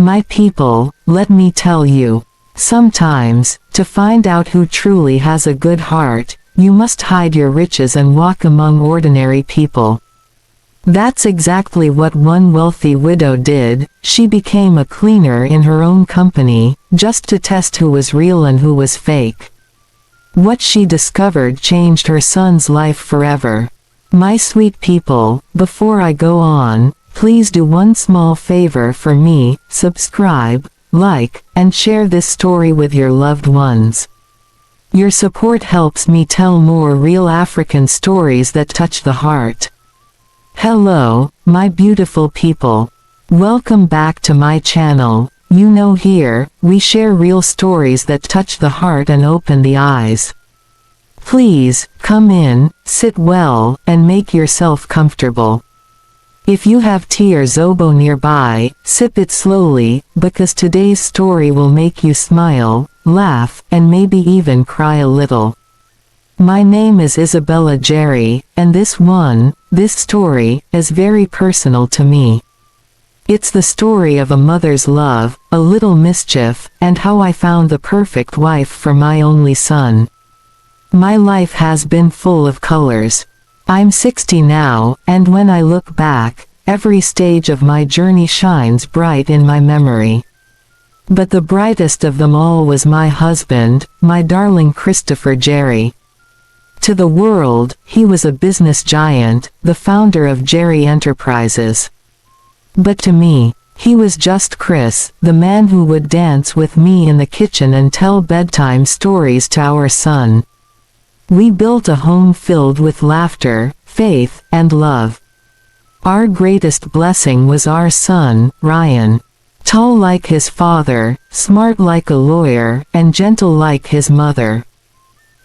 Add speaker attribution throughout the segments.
Speaker 1: My people, let me tell you. Sometimes, to find out who truly has a good heart, you must hide your riches and walk among ordinary people. That's exactly what one wealthy widow did. She became a cleaner in her own company, just to test who was real and who was fake. What she discovered changed her son's life forever. My sweet people, before I go on, please do one small favor for me: subscribe, like, and share this story with your loved ones. Your support helps me tell more real African stories that touch the heart. Hello, my beautiful people. Welcome back to my channel. You know, here, we share real stories that touch the heart and open the eyes. Please, come in, sit well, and make yourself comfortable. If you have tea or zobo nearby, sip it slowly, because today's story will make you smile, laugh, and maybe even cry a little. My name is Isabella Jerry, and this story, is very personal to me. It's the story of a mother's love, a little mischief, and how I found the perfect wife for my only son. My life has been full of colors. I'm 60 now, and when I look back, every stage of my journey shines bright in my memory. But the brightest of them all was my husband, my darling Christopher Jerry. To the world, he was a business giant, the founder of Jerry Enterprises. But to me, he was just Chris, the man who would dance with me in the kitchen and tell bedtime stories to our son. We built a home filled with laughter, faith, and love. Our greatest blessing was our son, Ryan. Tall like his father, smart like a lawyer, and gentle like his mother.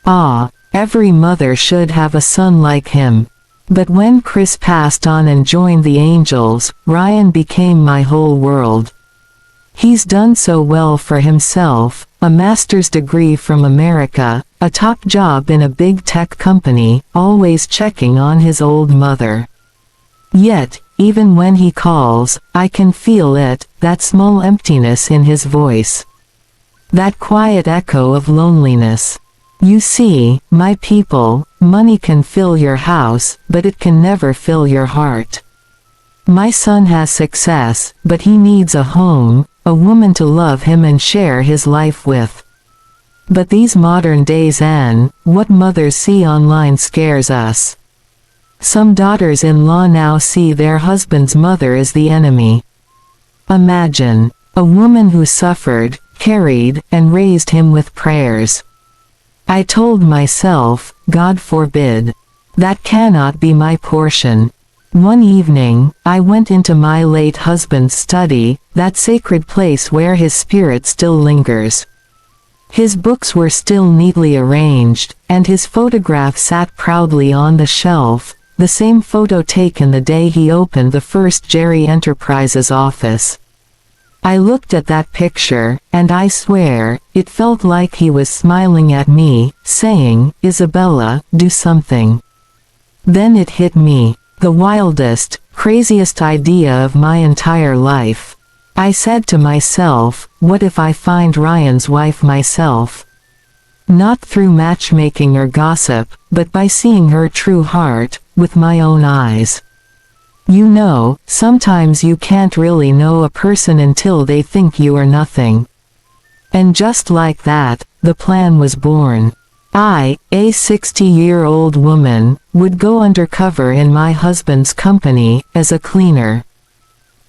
Speaker 1: Ah, every mother should have a son like him. But when Chris passed on and joined the angels, Ryan became my whole world. He's done so well for himself: a master's degree from America, a top job in a big tech company, always checking on his old mother. Yet, even when he calls, I can feel it, that small emptiness in his voice. That quiet echo of loneliness. You see, my people, money can fill your house, but it can never fill your heart. My son has success, but he needs a home, a woman to love him and share his life with. But these modern days, what mothers see online scares us. Some daughters-in-law now see their husband's mother as the enemy. Imagine, a woman who suffered, carried, and raised him with prayers. I told myself, God forbid. That cannot be my portion. One evening, I went into my late husband's study, that sacred place where his spirit still lingers. His books were still neatly arranged, and his photograph sat proudly on the shelf, the same photo taken the day he opened the first Jerry Enterprises office. I looked at that picture, and I swear, it felt like he was smiling at me, saying, "Isabella, do something." Then it hit me. The wildest, craziest idea of my entire life. I said to myself, what if I find Ryan's wife myself? Not through matchmaking or gossip, but by seeing her true heart, with my own eyes. You know, sometimes you can't really know a person until they think you are nothing. And just like that, the plan was born. I, a 60-year-old woman, would go undercover in my husband's company, as a cleaner.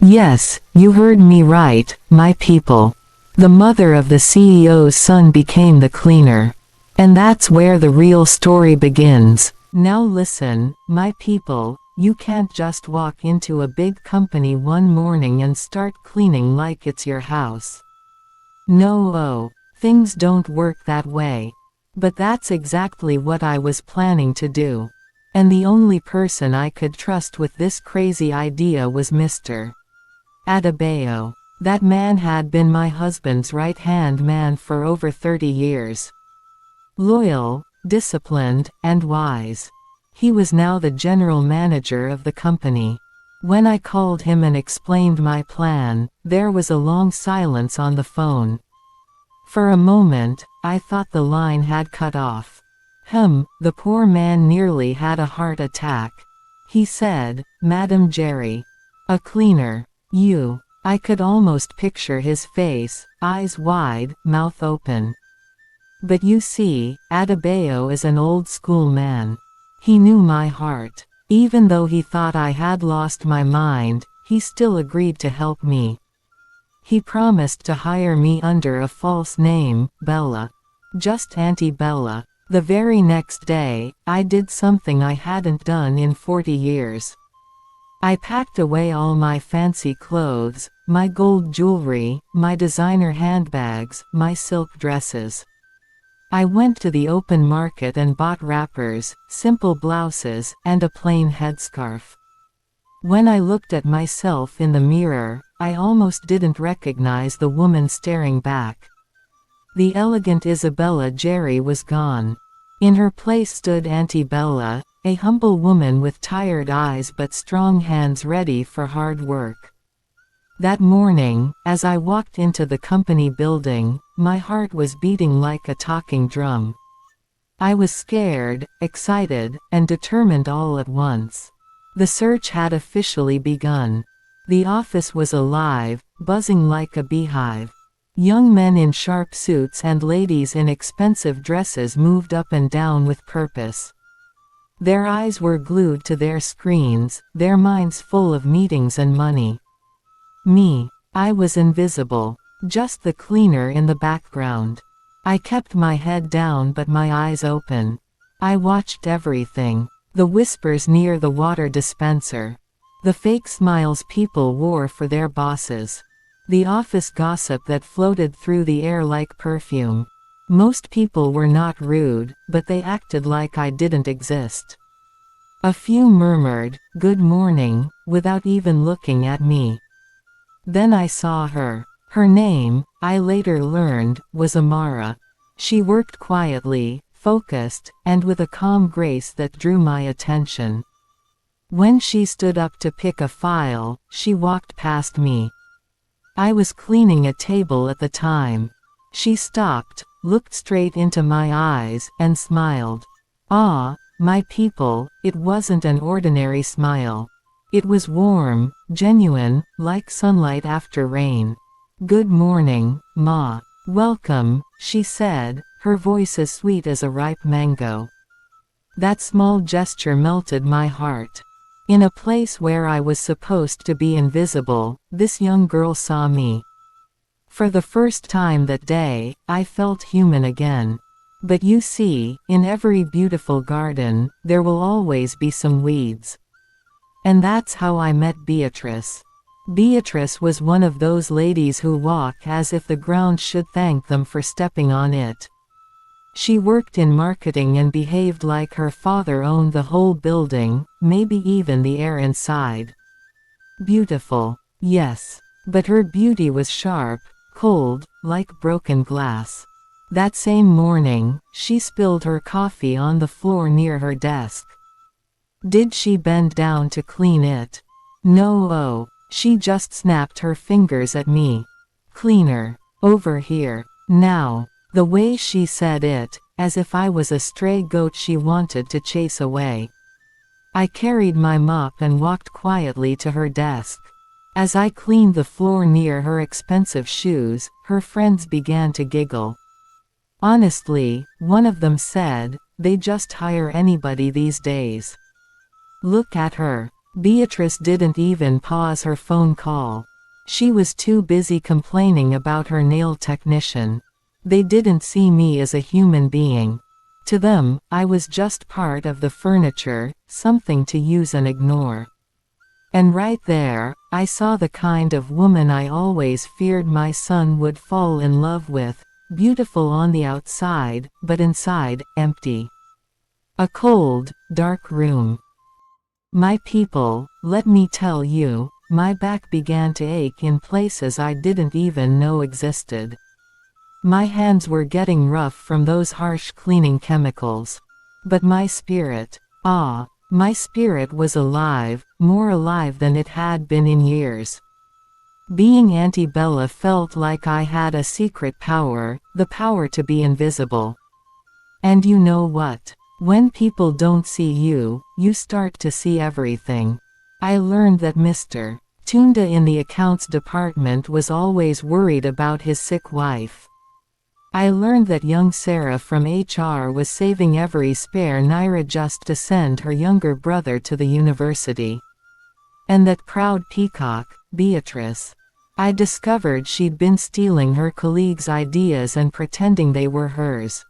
Speaker 1: Yes, you heard me right, my people. The mother of the CEO's son became the cleaner. And that's where the real story begins. Now listen, my people. You can't just walk into a big company one morning and start cleaning like it's your house. No, things don't work that way. But that's exactly what I was planning to do. And the only person I could trust with this crazy idea was Mr. Adebayo. That man had been my husband's right-hand man for over 30 years. Loyal, disciplined, and wise. He was now the general manager of the company. When I called him and explained my plan, there was a long silence on the phone. For a moment, I thought the line had cut off. The poor man nearly had a heart attack. He said, "Madam Jerry. A cleaner. You." I could almost picture his face, eyes wide, mouth open. But you see, Adebayo is an old-school man. He knew my heart. Even though he thought I had lost my mind, he still agreed to help me. He promised to hire me under a false name, Bella. Just Auntie Bella. The very next day, I did something I hadn't done in 40 years. I packed away all my fancy clothes, my gold jewelry, my designer handbags, my silk dresses. I went to the open market and bought wrappers, simple blouses, and a plain headscarf. When I looked at myself in the mirror, I almost didn't recognize the woman staring back. The elegant Isabella Jerry was gone. In her place stood Auntie Bella, a humble woman with tired eyes but strong hands ready for hard work. That morning, as I walked into the company building, my heart was beating like a talking drum. I was scared, excited, and determined all at once. The search had officially begun. The office was alive, buzzing like a beehive. Young men in sharp suits and ladies in expensive dresses moved up and down with purpose. Their eyes were glued to their screens, their minds full of meetings and money. Me. I was invisible. Just the cleaner in the background. I kept my head down but my eyes open. I watched everything. The whispers near the water dispenser. The fake smiles people wore for their bosses. The office gossip that floated through the air like perfume. Most people were not rude, but they acted like I didn't exist. A few murmured, "Good morning," without even looking at me. Then I saw her. Her name, I later learned, was Amara. She worked quietly, focused, and with a calm grace that drew my attention. When she stood up to pick a file, she walked past me. I was cleaning a table at the time. She stopped, looked straight into my eyes, and smiled. Ah, my people, it wasn't an ordinary smile. It was warm, genuine, like sunlight after rain. "Good morning, Ma. Welcome," she said, her voice as sweet as a ripe mango. That small gesture melted my heart. In a place where I was supposed to be invisible, this young girl saw me. For the first time that day, I felt human again. But you see, in every beautiful garden, there will always be some weeds. And that's how I met Beatrice. Beatrice was one of those ladies who walk as if the ground should thank them for stepping on it. She worked in marketing and behaved like her father owned the whole building, maybe even the air inside. Beautiful. Yes. But her beauty was sharp, cold, like broken glass. That same morning, she spilled her coffee on the floor near her desk. Did she bend down to clean it? No, she just snapped her fingers at me. "Cleaner. Over here. Now." The way she said it, as if I was a stray goat she wanted to chase away. I carried my mop and walked quietly to her desk. As I cleaned the floor near her expensive shoes, her friends began to giggle. Honestly, one of them said, "They just hire anybody these days." Look at her. Beatrice didn't even pause her phone call. She was too busy complaining about her nail technician. They didn't see me as a human being. To them, I was just part of the furniture, something to use and ignore. And right there, I saw the kind of woman I always feared my son would fall in love with, beautiful on the outside, but inside, empty. A cold, dark room. My people, let me tell you, my back began to ache in places I didn't even know existed. My hands were getting rough from those harsh cleaning chemicals. But my spirit, My spirit was alive, more alive than it had been in years. Being Auntie Bella felt like I had a secret power, the power to be invisible. And you know what? When people don't see you, you start to see everything. I learned that Mr. Tunda in the accounts department was always worried about his sick wife. I learned that young Sarah from HR was saving every spare naira just to send her younger brother to the university. And that proud peacock, Beatrice. I discovered she'd been stealing her colleagues' ideas and pretending they were hers.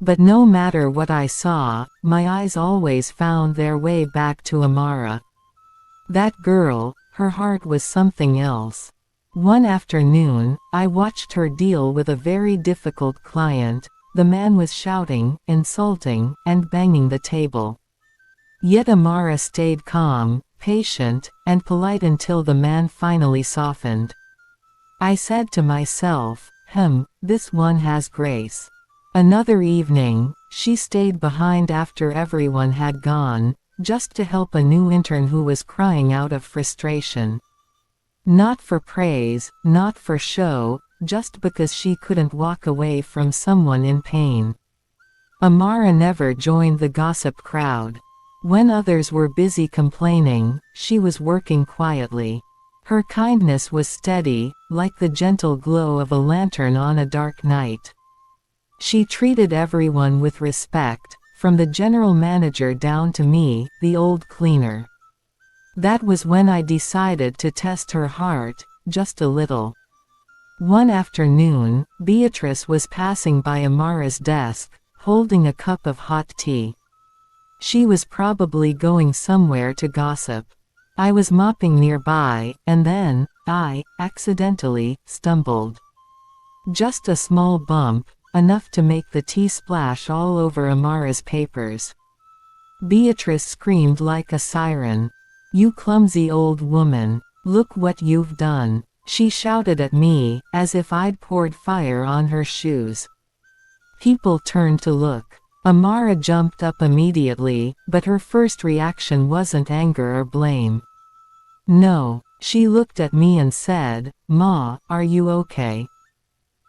Speaker 1: But no matter what I saw, my eyes always found their way back to Amara. That girl, her heart was something else. One afternoon, I watched her deal with a very difficult client. The man was shouting, insulting, and banging the table. Yet Amara stayed calm, patient, and polite until the man finally softened. I said to myself, this one has grace. Another evening, she stayed behind after everyone had gone, just to help a new intern who was crying out of frustration. Not for praise, not for show, just because she couldn't walk away from someone in pain. Amara never joined the gossip crowd. When others were busy complaining, she was working quietly. Her kindness was steady, like the gentle glow of a lantern on a dark night. She treated everyone with respect, from the general manager down to me, the old cleaner. That was when I decided to test her heart, just a little. One afternoon, Beatrice was passing by Amara's desk, holding a cup of hot tea. She was probably going somewhere to gossip. I was mopping nearby, and then, I, accidentally, stumbled. Just a small bump, enough to make the tea splash all over Amara's papers. Beatrice screamed like a siren. "You clumsy old woman. Look what you've done," she shouted at me, as if I'd poured fire on her shoes. People turned to look. Amara jumped up immediately, but her first reaction wasn't anger or blame. No, she looked at me and said, "Ma, are you okay?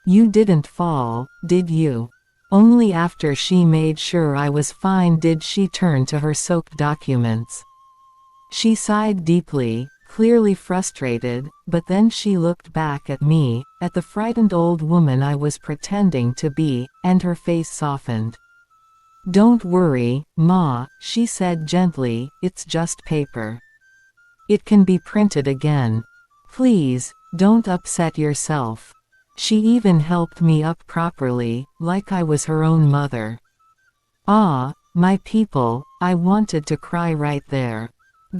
Speaker 1: You didn't fall, did you?" Only after she made sure I was fine did she turn to her soaked documents. She sighed deeply, clearly frustrated, but then she looked back at me, at the frightened old woman I was pretending to be, and her face softened. "Don't worry, Ma," she said gently, "it's just paper. It can be printed again. Please, don't upset yourself." She even helped me up properly, like I was her own mother. Ah, my people, I wanted to cry right there.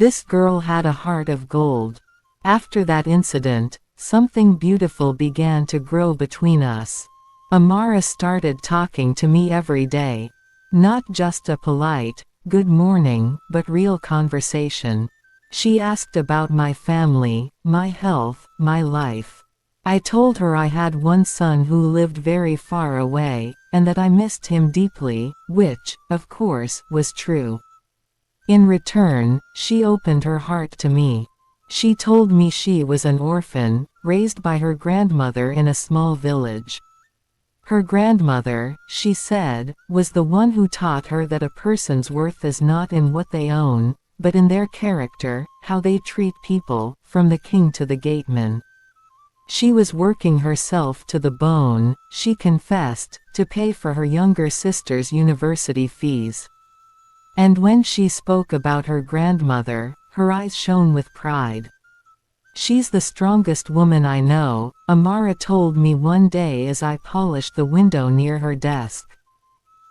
Speaker 1: This girl had a heart of gold. After that incident, something beautiful began to grow between us. Amara started talking to me every day. Not just a polite, "Good morning," but real conversation. She asked about my family, my health, my life. I told her I had one son who lived very far away, and that I missed him deeply, which, of course, was true. In return, she opened her heart to me. She told me she was an orphan, raised by her grandmother in a small village. Her grandmother, she said, was the one who taught her that a person's worth is not in what they own, but in their character, how they treat people, from the king to the gateman. She was working herself to the bone, she confessed, to pay for her younger sister's university fees. And when she spoke about her grandmother, her eyes shone with pride. "She's the strongest woman I know," Amara told me one day as I polished the window near her desk.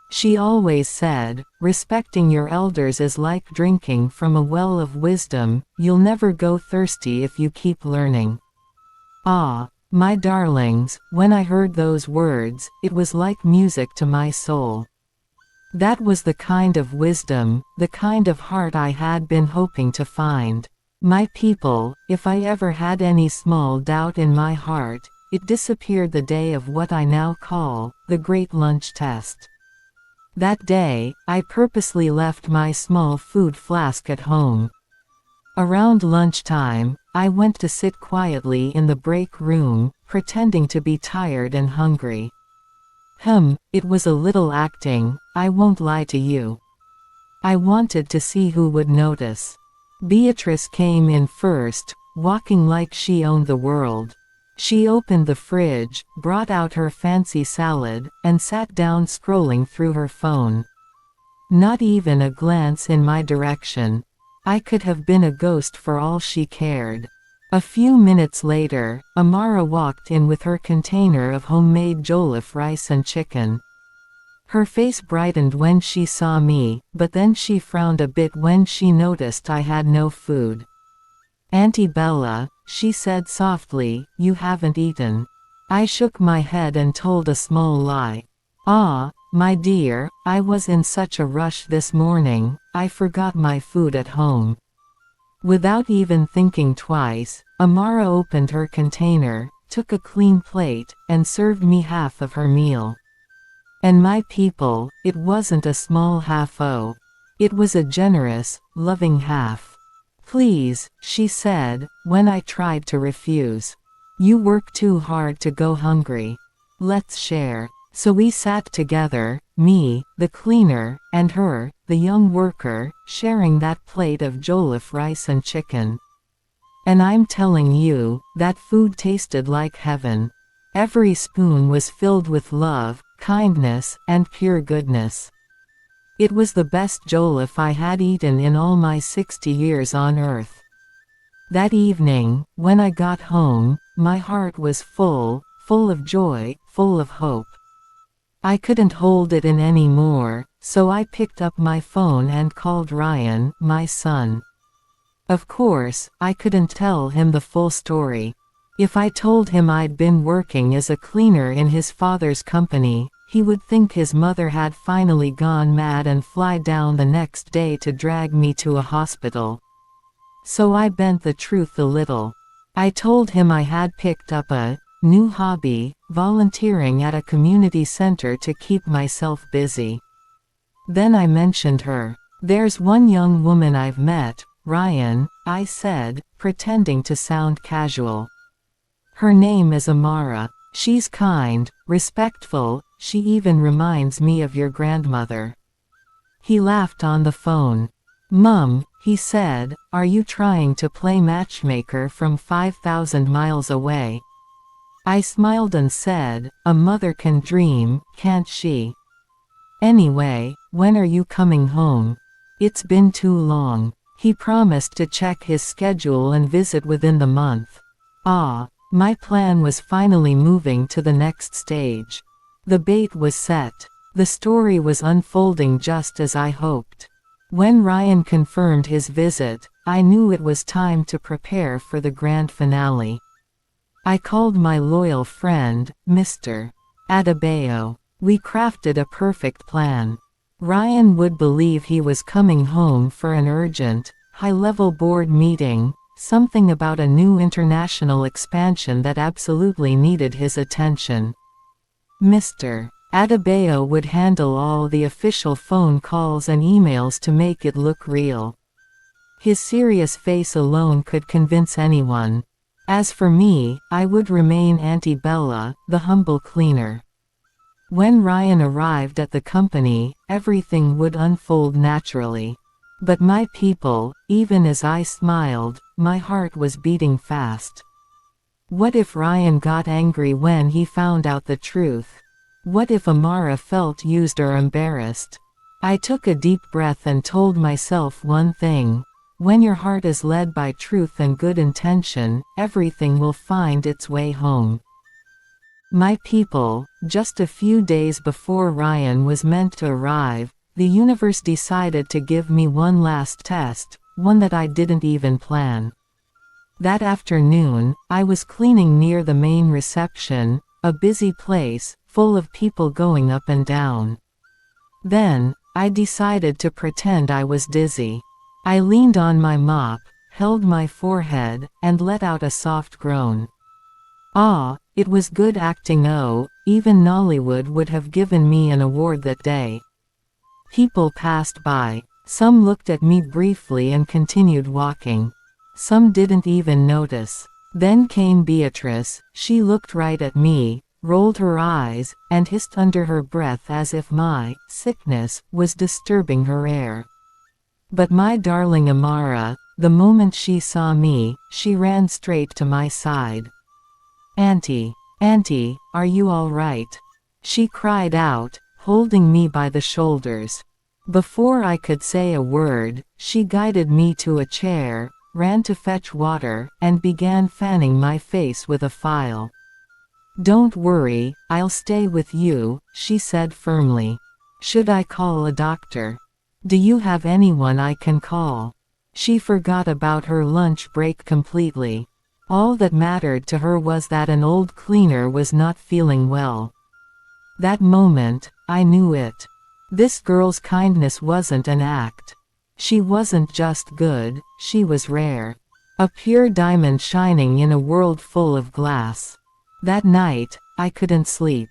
Speaker 1: She always said, "Respecting your elders is like drinking from a well of wisdom, you'll never go thirsty if you keep learning." Ah, my darlings, when I heard those words, it was like music to my soul. That was the kind of wisdom, the kind of heart I had been hoping to find. My people, if I ever had any small doubt in my heart, it disappeared the day of what I now call, the Great Lunch Test. That day, I purposely left my small food flask at home. Around lunchtime, I went to sit quietly in the break room, pretending to be tired and hungry. It was a little acting, I won't lie to you. I wanted to see who would notice. Beatrice came in first, walking like she owned the world. She opened the fridge, brought out her fancy salad, and sat down scrolling through her phone. Not even a glance in my direction. I could have been a ghost for all she cared. A few minutes later, Amara walked in with her container of homemade jollof rice and chicken. Her face brightened when she saw me, but then she frowned a bit when she noticed I had no food. "Auntie Bella," she said softly, "you haven't eaten." I shook my head and told a small lie. "Ah, my dear, I was in such a rush this morning, I forgot my food at home." Without even thinking twice, Amara opened her container, took a clean plate, and served me half of her meal. And my people, it wasn't a small half-o. It was a generous, loving half. "Please," she said, when I tried to refuse. "You work too hard to go hungry. Let's share." So we sat together, me, the cleaner, and her, the young worker, sharing that plate of jollof rice and chicken. And I'm telling you, that food tasted like heaven. Every spoon was filled with love, kindness, and pure goodness. It was the best jollof I had eaten in all my 60 years on earth. That evening, when I got home, my heart was full of joy, full of hope. I couldn't hold it in anymore, so I picked up my phone and called Ryan, my son. Of course, I couldn't tell him the full story. If I told him I'd been working as a cleaner in his father's company, he would think his mother had finally gone mad and fly down the next day to drag me to a hospital. So I bent the truth a little. I told him I had picked up a new hobby, volunteering at a community center to keep myself busy. Then I mentioned her. "There's one young woman I've met, Ryan," I said, pretending to sound casual. "Her name is Amara. She's kind, respectful, she even reminds me of your grandmother." He laughed on the phone. "Mum," he said, "are you trying to play matchmaker from 5,000 miles away?" I smiled and said, "A mother can dream, can't she? Anyway, when are you coming home? It's been too long." He promised to check his schedule and visit within the month. My plan was finally moving to the next stage. The bait was set. The story was unfolding just as I hoped. When Ryan confirmed his visit, I knew it was time to prepare for the grand finale. I called my loyal friend, Mr. Adebayo. We crafted a perfect plan. Ryan would believe he was coming home for an urgent, high-level board meeting, something about a new international expansion that absolutely needed his attention. Mr. Adebayo would handle all the official phone calls and emails to make it look real. His serious face alone could convince anyone. As for me, I would remain Auntie Bella, the humble cleaner. When Ryan arrived at the company, everything would unfold naturally. But my people, even as I smiled, my heart was beating fast. What if Ryan got angry when he found out the truth? What if Amara felt used or embarrassed? I took a deep breath and told myself one thing. When your heart is led by truth and good intention, everything will find its way home. My people, just a few days before Ryan was meant to arrive, the universe decided to give me one last test, one that I didn't even plan. That afternoon, I was cleaning near the main reception, a busy place, full of people going up and down. Then, I decided to pretend I was dizzy. I leaned on my mop, held my forehead, and let out a soft groan. It was good acting. Even Nollywood would have given me an award that day. People passed by. Some looked at me briefly and continued walking. Some didn't even notice. Then came Beatrice. She looked right at me, rolled her eyes, and hissed under her breath as if my sickness was disturbing her air. But my darling Amara, the moment she saw me, she ran straight to my side. "Auntie, Auntie, are you all right?" she cried out, holding me by the shoulders. Before I could say a word, she guided me to a chair, ran to fetch water, and began fanning my face with a file. "Don't worry, I'll stay with you," she said firmly. "Should I call a doctor? Do you have anyone I can call?" She forgot about her lunch break completely. All that mattered to her was that an old cleaner was not feeling well. That moment, I knew it. This girl's kindness wasn't an act. She wasn't just good, she was rare. A pure diamond shining in a world full of glass. That night, I couldn't sleep.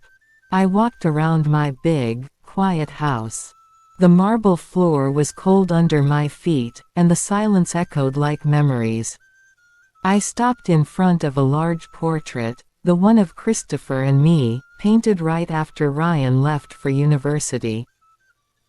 Speaker 1: I walked around my big, quiet house. The marble floor was cold under my feet, and the silence echoed like memories. I stopped in front of a large portrait, the one of Christopher and me, painted right after Ryan left for university.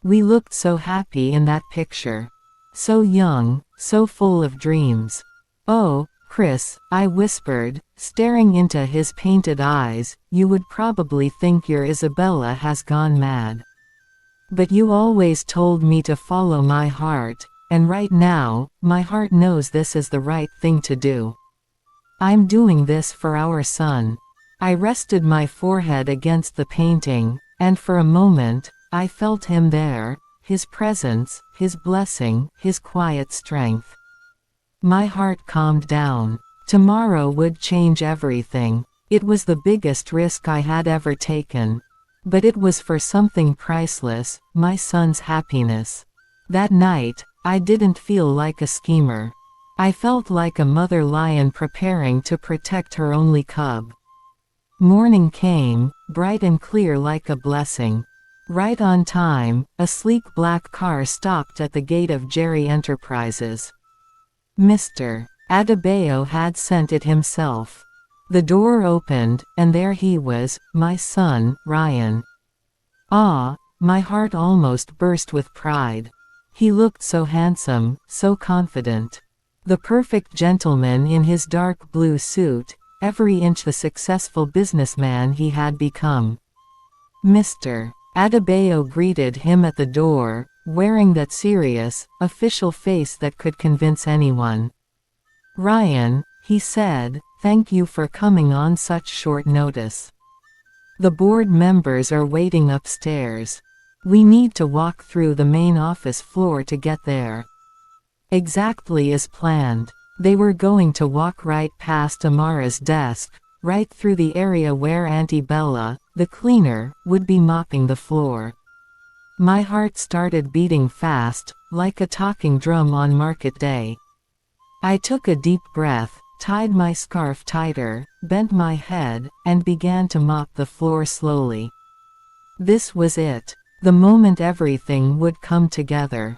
Speaker 1: We looked so happy in that picture. So young, so full of dreams. "Oh, Chris," I whispered, staring into his painted eyes, "you would probably think your Isabella has gone mad. But you always told me to follow my heart, and right now, my heart knows this is the right thing to do. I'm doing this for our son." I rested my forehead against the painting, and for a moment, I felt him there, his presence, his blessing, his quiet strength. My heart calmed down. Tomorrow would change everything. It was the biggest risk I had ever taken. But it was for something priceless, my son's happiness. That night, I didn't feel like a schemer. I felt like a mother lion preparing to protect her only cub. Morning came, bright and clear like a blessing. Right on time, a sleek black car stopped at the gate of Jerry Enterprises. Mr. Adebayo had sent it himself. The door opened, and there he was, my son, Ryan. Ah, my heart almost burst with pride. He looked so handsome, so confident. The perfect gentleman in his dark blue suit, every inch the successful businessman he had become. Mr. Adebayo greeted him at the door, wearing that serious, official face that could convince anyone. "Ryan," he said, "thank you for coming on such short notice. The board members are waiting upstairs. We need to walk through the main office floor to get there." Exactly as planned. They were going to walk right past Amara's desk, right through the area where Auntie Bella, the cleaner, would be mopping the floor. My heart started beating fast, like a talking drum on market day. I took a deep breath, tied my scarf tighter, bent my head, and began to mop the floor slowly. This was it. The moment everything would come together.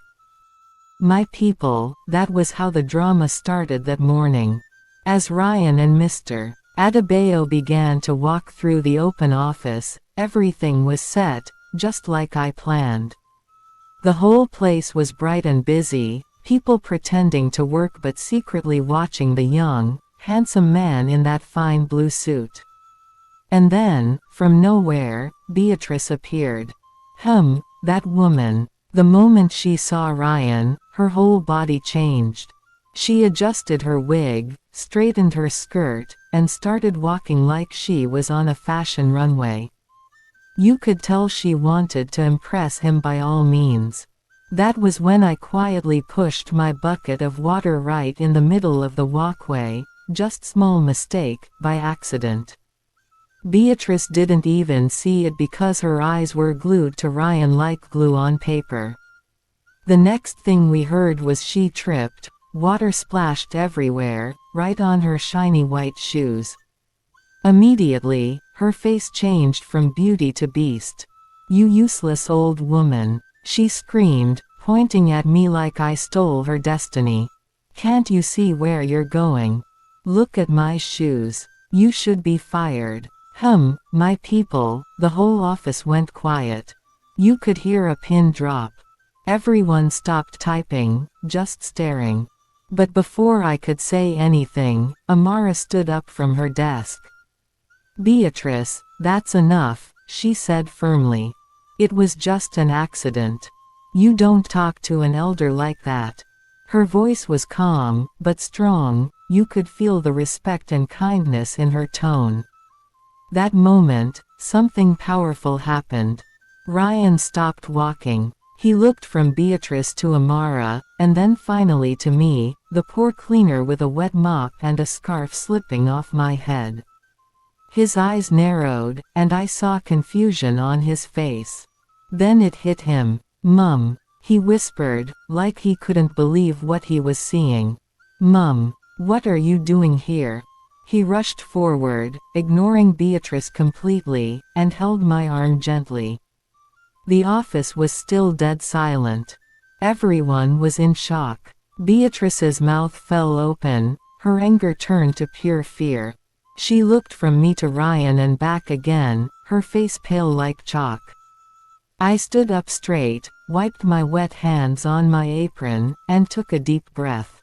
Speaker 1: My people, that was how the drama started that morning. As Ryan and Mr. Adebayo began to walk through the open office, everything was set, just like I planned. The whole place was bright and busy, people pretending to work but secretly watching the young, handsome man in that fine blue suit. And then, from nowhere, Beatrice appeared. That woman. The moment she saw Ryan, her whole body changed. She adjusted her wig, straightened her skirt, and started walking like she was on a fashion runway. You could tell she wanted to impress him by all means. That was when I quietly pushed my bucket of water right in the middle of the walkway, just small mistake, by accident. Beatrice didn't even see it because her eyes were glued to Ryan like glue on paper. The next thing we heard was she tripped, water splashed everywhere, right on her shiny white shoes. Immediately, her face changed from beauty to beast. "You useless old woman. she screamed, pointing at me like I stole her destiny. "Can't you see where you're going? Look at my shoes. You should be fired." My people, the whole office went quiet. You could hear a pin drop. Everyone stopped typing, just staring. But before I could say anything, Amara stood up from her desk. "Beatrice, that's enough," she said firmly. "It was just an accident. You don't talk to an elder like that." Her voice was calm, but strong. You could feel the respect and kindness in her tone. That moment, something powerful happened. Ryan stopped walking. He looked from Beatrice to Amara, and then finally to me, the poor cleaner with a wet mop and a scarf slipping off my head. His eyes narrowed, and I saw confusion on his face. Then it hit him. "Mum," he whispered, like he couldn't believe what he was seeing. "Mum, what are you doing here?" He rushed forward, ignoring Beatrice completely, and held my arm gently. The office was still dead silent. Everyone was in shock. Beatrice's mouth fell open, her anger turned to pure fear. She looked from me to Ryan and back again, her face pale like chalk. I stood up straight, wiped my wet hands on my apron, and took a deep breath.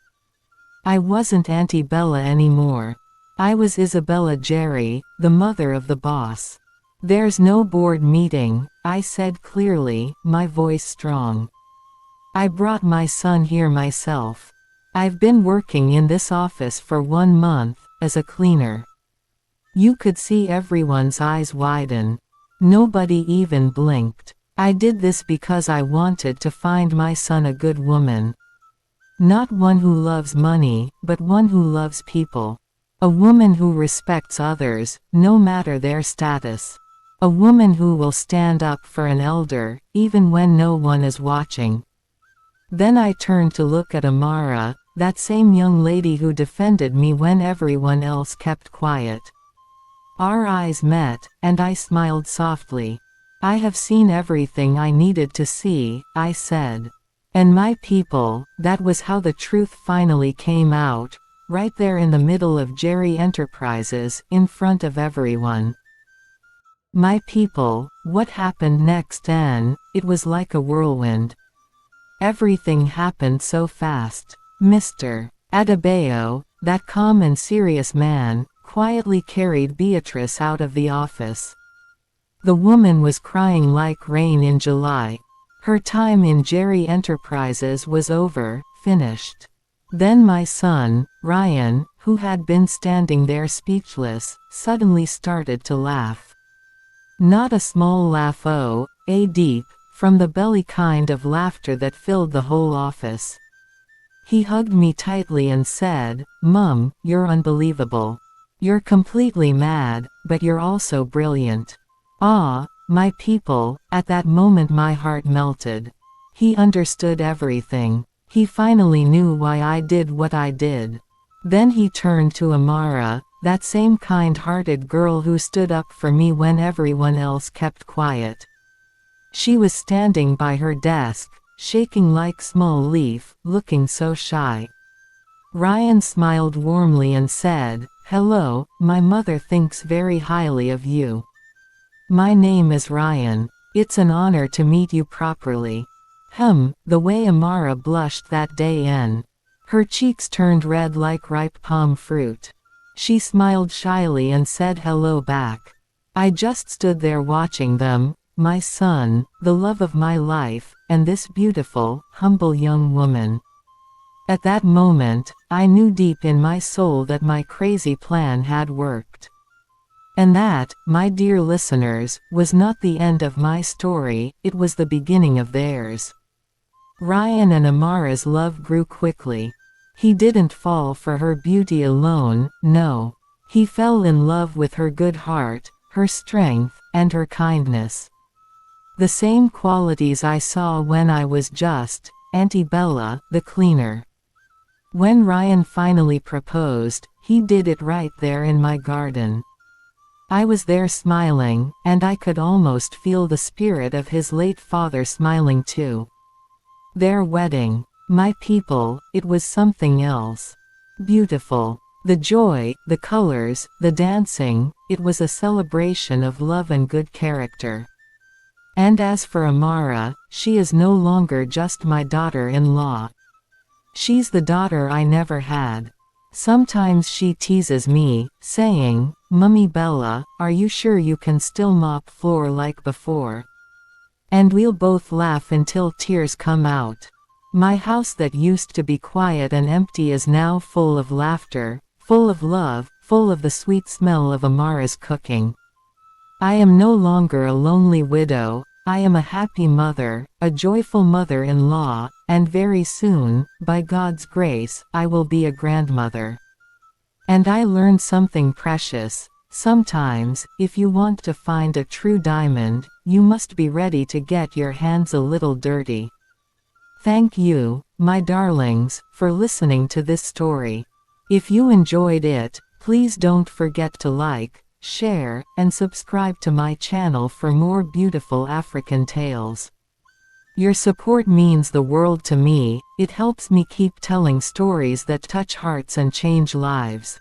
Speaker 1: I wasn't Auntie Bella anymore. I was Isabella Jerry, the mother of the boss. "There's no board meeting," I said clearly, my voice strong. "I brought my son here myself. I've been working in this office for 1 month, as a cleaner." You could see everyone's eyes widen. Nobody even blinked. I did this because I wanted to find my son a good woman. Not one who loves money, but one who loves people. A woman who respects others, no matter their status. A woman who will stand up for an elder, even when no one is watching. Then I turned to look at Amara, that same young lady who defended me when everyone else kept quiet. Our eyes met, and I smiled softly. "I have seen everything I needed to see," I said. "And my people," that was how the truth finally came out, right there in the middle of Jerry Enterprises, in front of everyone. My people, what happened next? And it was like a whirlwind. Everything happened so fast. Mr. Adebayo, that calm and serious man, quietly carried Beatrice out of the office. The woman was crying like rain in July. Her time in Jerry Enterprises was over, finished. Then my son, Ryan, who had been standing there speechless, suddenly started to laugh. Not a small laugh, a deep, from the belly kind of laughter that filled the whole office. He hugged me tightly and said, "Mum, you're unbelievable. You're completely mad, but you're also brilliant." Ah, my people, at that moment my heart melted. He understood everything. He finally knew why I did what I did. Then he turned to Amara, that same kind-hearted girl who stood up for me when everyone else kept quiet. She was standing by her desk, shaking like small leaf, looking so shy. Ryan smiled warmly and said, "Hello, my mother thinks very highly of you. My name is Ryan. It's an honor to meet you properly." The way Amara blushed that day her cheeks turned red like ripe palm fruit. She smiled shyly and said hello back. I just stood there watching them, my son, the love of my life, and this beautiful, humble young woman. At that moment, I knew deep in my soul that my crazy plan had worked. And that, my dear listeners, was not the end of my story, it was the beginning of theirs. Ryan and Amara's love grew quickly. He didn't fall for her beauty alone, no. He fell in love with her good heart, her strength, and her kindness. The same qualities I saw when I was just Auntie Bella, the cleaner. When Ryan finally proposed, he did it right there in my garden. I was there smiling, and I could almost feel the spirit of his late father smiling too. Their wedding. My people, it was something else. Beautiful. The joy, the colors, the dancing, it was a celebration of love and good character. And as for Amara, she is no longer just my daughter-in-law. She's the daughter I never had. Sometimes she teases me, saying, "Mummy Bella, are you sure you can still mop floor like before?" And we'll both laugh until tears come out. My house that used to be quiet and empty is now full of laughter, full of love, full of the sweet smell of Amara's cooking. I am no longer a lonely widow, I am a happy mother, a joyful mother-in-law, and very soon, by God's grace, I will be a grandmother. And I learned something precious. Sometimes, if you want to find a true diamond, you must be ready to get your hands a little dirty. Thank you, my darlings, for listening to this story. If you enjoyed it, please don't forget to like, share, and subscribe to my channel for more beautiful African tales. Your support means the world to me, it helps me keep telling stories that touch hearts and change lives.